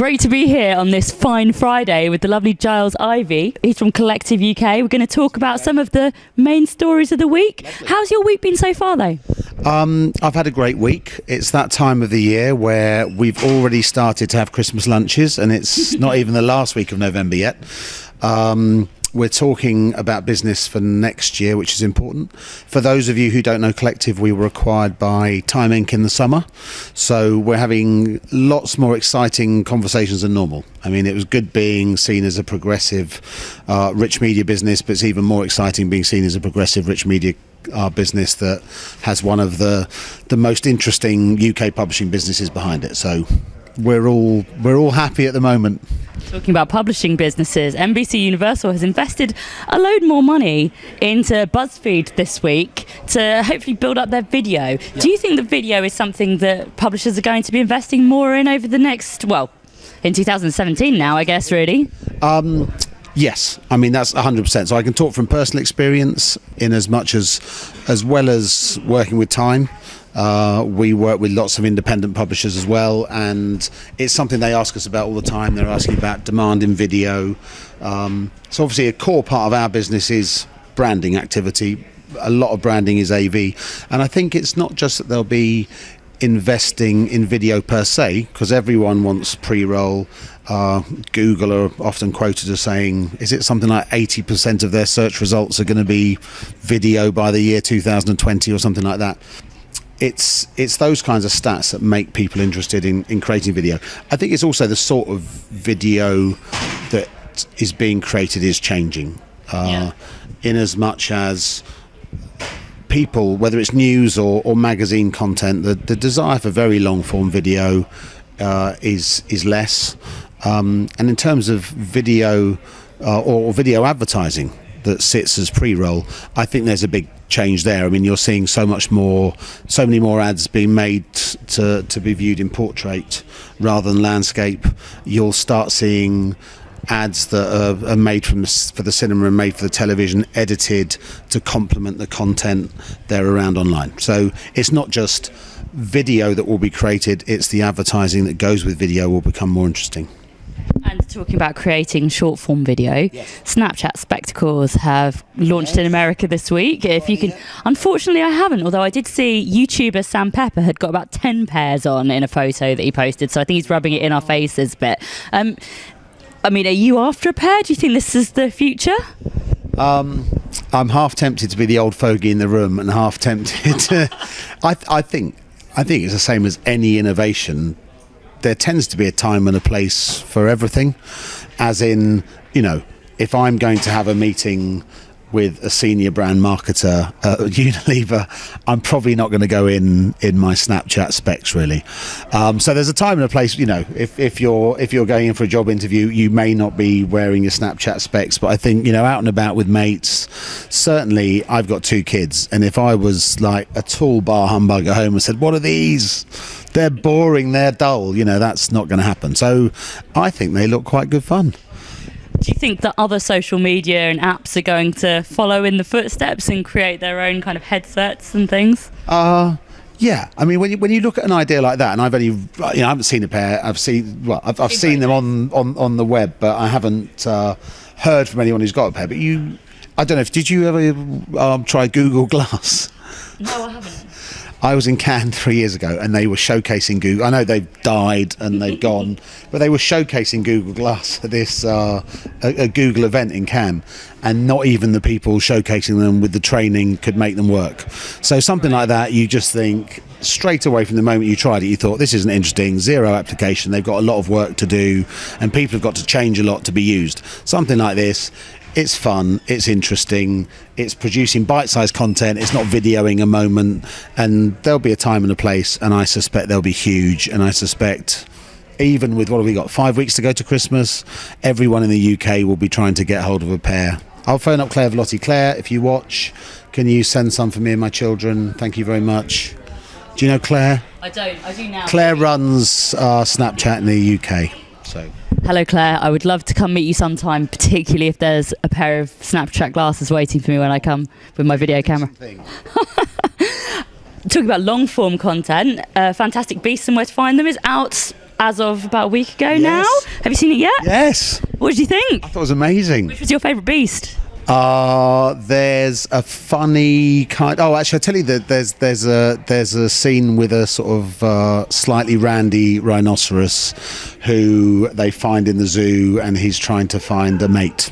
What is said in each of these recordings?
Great to be here on this fine Friday with the lovely Giles Ivey. He's from Collective UK. We're going to talk about some of the main stories of the week. How's your week been so far, though? I've had a great week. It's that time of the year where we've already started to have Christmas lunches, and it's not even the last week of November yet. We're talking about business for next year, which is important. For those of you who don't know Collective, we were acquired by Time Inc. in the summer. So we're having lots more exciting conversations than normal. I mean, it was good being seen as a progressive, rich media business, but it's even more exciting being seen as a progressive, rich media business that has one of the most interesting UK publishing businesses behind it. So we're all happy at the moment. Talking about publishing businesses, NBC Universal has invested a load more money into BuzzFeed this week to hopefully build up their video. Yeah. Do you think that video is something that publishers are going to be investing more in over the next, in 2017 now, I guess, really? Yes, I mean, that's 100%. So I can talk from personal experience in as much as well as working with Time. We work with lots of independent publishers as well, and it's something they ask us about all the time. They're asking about demand in video. So obviously a core part of our business is branding activity. A lot of branding is AV, and I think it's not just that they'll be investing in video per se, because everyone wants pre-roll. Google are often quoted as saying, is it something like 80% of their search results are going to be video by the year 2020 or something like that. It's those kinds of stats that make people interested in creating video. I think it's also the sort of video that is being created is changing. In as much as people, whether it's news or magazine content, the desire for very long form video is less. And in terms of video or video advertising that sits as pre-roll, I think there's a big change there. I mean, you're seeing so many more ads being made to be viewed in portrait rather than landscape. You'll start seeing ads that are made for the cinema and made for the television, edited to complement the content they're around online. So it's not just video that will be created, it's the advertising that goes with video will become more interesting. And talking about creating short form video, yes. Snapchat Spectacles have launched in America this week. If you can, unfortunately I haven't, although I did see YouTuber Sam Pepper had got about 10 pairs on in a photo that he posted, so I think he's rubbing it in our faces. But I mean, are you after a pair? Do you think this is the future? I'm half tempted to be the old fogey in the room and half tempted to I think it's the same as any innovation. There tends to be a time and a place for everything, as in, if I'm going to have a meeting with a senior brand marketer at Unilever, I'm probably not going to go in my Snapchat specs, really. So there's a time and a place. If you're going in for a job interview, you may not be wearing your Snapchat specs, but I think out and about with mates. Certainly, I've got 2 kids, and if I was like a tall bar humbug at home and said, "What are these? They're boring, they're dull," that's not going to happen. So I think they look quite good fun. Do you think that other social media and apps are going to follow in the footsteps and create their own kind of headsets and things? Yeah. I mean, when you look at an idea like that, and I've only, I haven't seen a pair. I've seen seen them on the web, but I haven't heard from anyone who's got a pair. But I don't know. Did you ever try Google Glass? No, I haven't. I was in Cannes 3 years ago, and they were showcasing Google. I know they've died and they've gone, but they were showcasing Google Glass at this a Google event in Cannes, and not even the people showcasing them with the training could make them work. So something like that, you just think straight away from the moment you tried it, you thought, this isn't interesting, zero application, they've got a lot of work to do, and people have got to change a lot to be used. Something like this, it's fun, it's interesting, it's producing bite-sized content, it's not videoing a moment, and there'll be a time and a place, and I suspect they'll be huge, and I suspect even with, what have we got, 5 weeks to go to Christmas, everyone in the UK will be trying to get hold of a pair. I'll phone up Claire Velotti. Claire, if you watch, can you send some for me and my children? Thank you very much. Do you know Claire? I don't, I do now. Claire runs Snapchat in the UK, so... Hello Claire, I would love to come meet you sometime, particularly if there's a pair of Snapchat glasses waiting for me when I come with my video camera. Talking about long form content, Fantastic Beasts and Where to Find Them is out as of about a week ago Yes. now. Have you seen it yet? Yes. What did you think? I thought it was amazing. Which was your favourite beast? There's a funny kind. Oh, actually, I tell you that there's a scene with a sort of slightly randy rhinoceros who they find in the zoo, and he's trying to find a mate,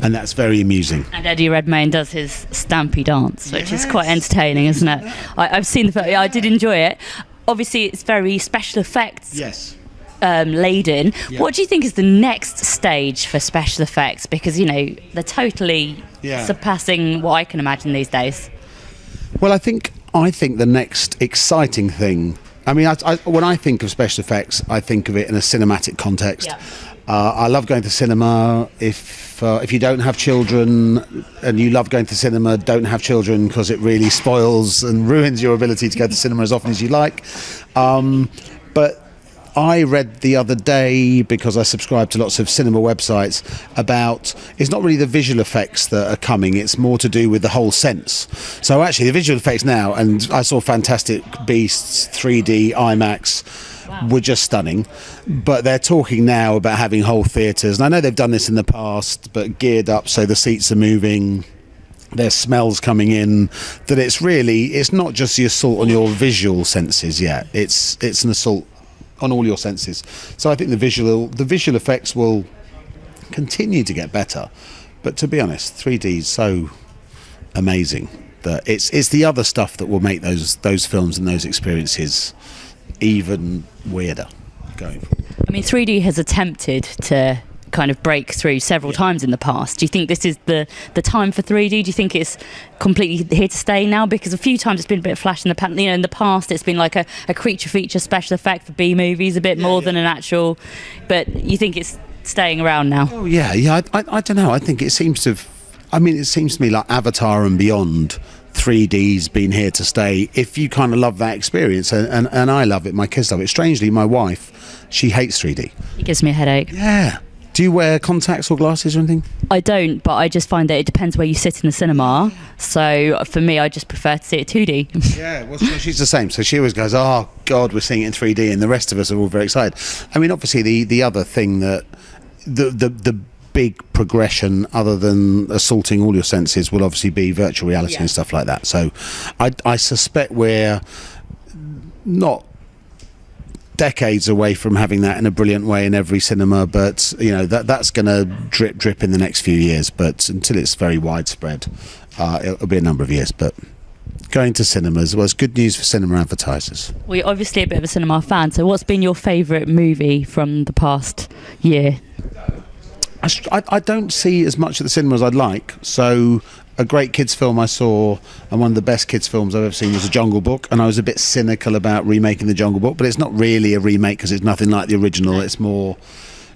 and that's very amusing. And Eddie Redmayne does his stampy dance, which is quite entertaining, isn't it? I've seen the film. I did enjoy it. Obviously, it's very special effects. Yes. Laden. Yeah. What do you think is the next stage for special effects? Because, they're totally surpassing what I can imagine these days. Well, I think the next exciting thing. I mean, when I think of special effects, I think of it in a cinematic context. Yeah. I love going to cinema. If you don't have children and you love going to cinema, don't have children, because it really spoils and ruins your ability to go to cinema as often as you like. But I read the other day, because I subscribe to lots of cinema websites, about it's not really the visual effects that are coming, it's more to do with the whole sense. So actually the visual effects now, and I saw Fantastic Beasts 3D IMAX, were just stunning, but they're talking now about having whole theatres, and I know they've done this in the past, but geared up so the seats are moving, there's smells coming in, that it's not just the assault on your visual senses yet, it's an assault on all your senses. So I think the visual effects will continue to get better, but to be honest, 3D is so amazing that it's the other stuff that will make those films and those experiences even weirder going forward. I mean, 3D has attempted to kind of break through several times in the past. Do you think this is the time for 3D? Do you think it's completely here to stay now? Because a few times it's been a bit flash in the pan. In the past it's been like a creature feature special effect for B movies, a bit more than an actual. But you think it's staying around now? Oh yeah. I don't know. I think it seems to. It seems to me like Avatar and beyond. 3D's been here to stay if you kind of love that experience, and I love it. My kids love it. Strangely, my wife, she hates 3D. It gives me a headache. Yeah. Do you wear contacts or glasses or anything? I don't, but I just find that it depends where you sit in the cinema. So for me, I just prefer to see it 2D. Yeah, well, she's the same. So she always goes, "Oh God, we're seeing it in 3D," and the rest of us are all very excited. I mean, obviously, the other thing that the big progression, other than assaulting all your senses, will obviously be virtual reality and stuff like that. So I suspect we're not decades away from having that in a brilliant way in every cinema, but that's going to drip in the next few years, but until it's very widespread, it'll be a number of years. But going to cinemas was good news for cinema advertisers. Well, you're obviously a bit of a cinema fan, so what's been your favourite movie from the past year? I don't see as much at the cinema as I'd like, so a great kids film I saw, and one of the best kids films I've ever seen, was The Jungle Book, and I was a bit cynical about remaking The Jungle Book, but it's not really a remake because it's nothing like the original. It's more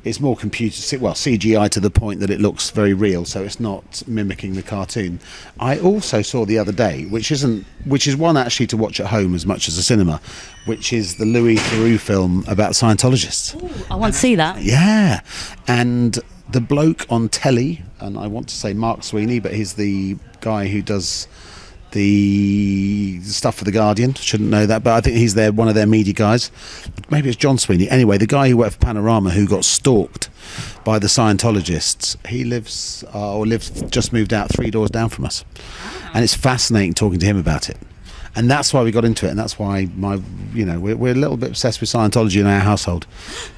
CGI to the point that it looks very real, so it's not mimicking the cartoon. I also saw the other day, which is one actually to watch at home as much as a cinema, which is the Louis Theroux film about Scientologists. Ooh, I want to see that. Yeah, and the bloke on telly, and I want to say Mark Sweeney, but he's the guy who does the stuff for The Guardian. Shouldn't know that, but I think he's one of their media guys. Maybe it's John Sweeney. Anyway, the guy who worked for Panorama, who got stalked by the Scientologists, he just moved out 3 doors down from us. And it's fascinating talking to him about it. And that's why we got into it, and that's why we're a little bit obsessed with Scientology in our household.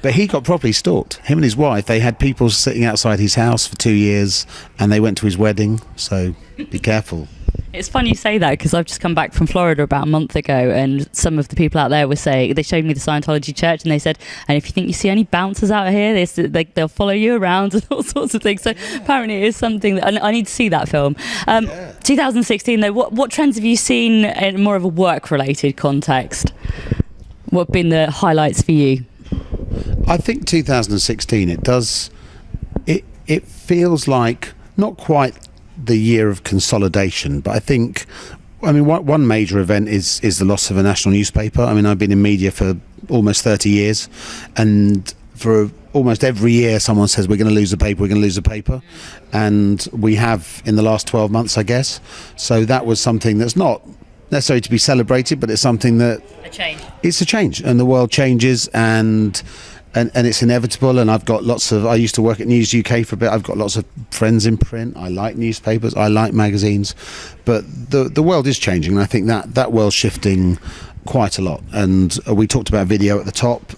But he got properly stalked. Him and his wife, they had people sitting outside his house for 2 years, and they went to his wedding, so be careful. It's funny you say that, because I've just come back from Florida about a month ago, and some of the people out there were saying, they showed me the Scientology church, and they said, and if you think you see any bouncers out here, they'll follow you around and all sorts of things. So apparently it is something that I need to see that film. 2016 though, what trends have you seen in more of a work-related context? What have been the highlights for you? I think 2016, it feels like not quite the year of consolidation, but I think, one major event is the loss of a national newspaper. I've been in media for almost 30 years, and for almost every year someone says we're going to lose a paper, and we have in the last 12 months, I guess. So that was something that's not necessarily to be celebrated, but it's something that A change. It's a change, and the world changes, and and it's inevitable. And I've got I used to work at News UK for a bit. I've got lots of friends in print. I like newspapers. I like magazines. But the world is changing. And I think that world's shifting quite a lot. And we talked about video at the top.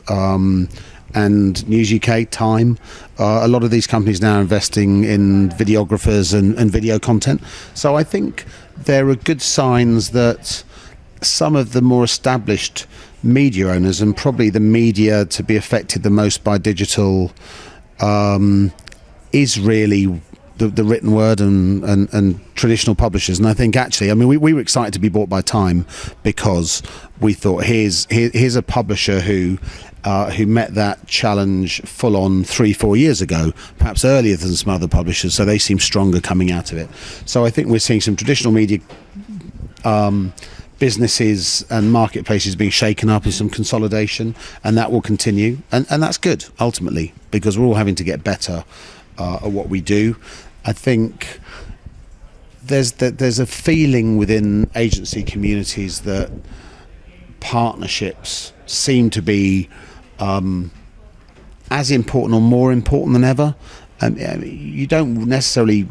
And News UK, Time, a lot of these companies now are investing in videographers and video content. So I think there are good signs that some of the more established media owners, and probably the media to be affected the most by digital, is really the written word and traditional publishers. And I think actually, I mean, we were excited to be bought by Time because we thought here's a publisher who met that challenge full on 3-4 years ago, perhaps earlier than some other publishers, so they seem stronger coming out of it. So I think we're seeing some traditional media businesses and marketplaces being shaken up and some consolidation, and that will continue, and that's good ultimately, because we're all having to get better at what we do. I think there's a feeling within agency communities that partnerships seem to be as important or more important than ever. You don't necessarily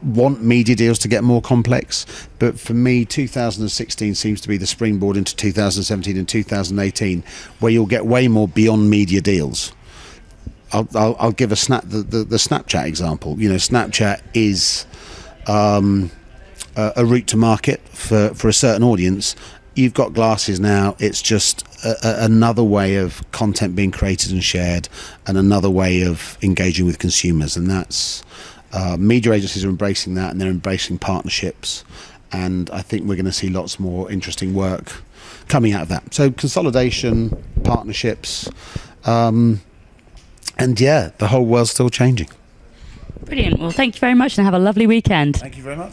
want media deals to get more complex, but for me 2016 seems to be the springboard into 2017 and 2018, where you'll get way more beyond media deals. I'll give the Snapchat example. You know, Snapchat is a route to market for a certain audience. You've got glasses now. It's just another way of content being created and shared, and another way of engaging with consumers. And that's media agencies are embracing that, and they're embracing partnerships. And I think we're going to see lots more interesting work coming out of that. So consolidation, partnerships, and yeah, the whole world's still changing. Brilliant. Well, thank you very much, and have a lovely weekend. Thank you very much.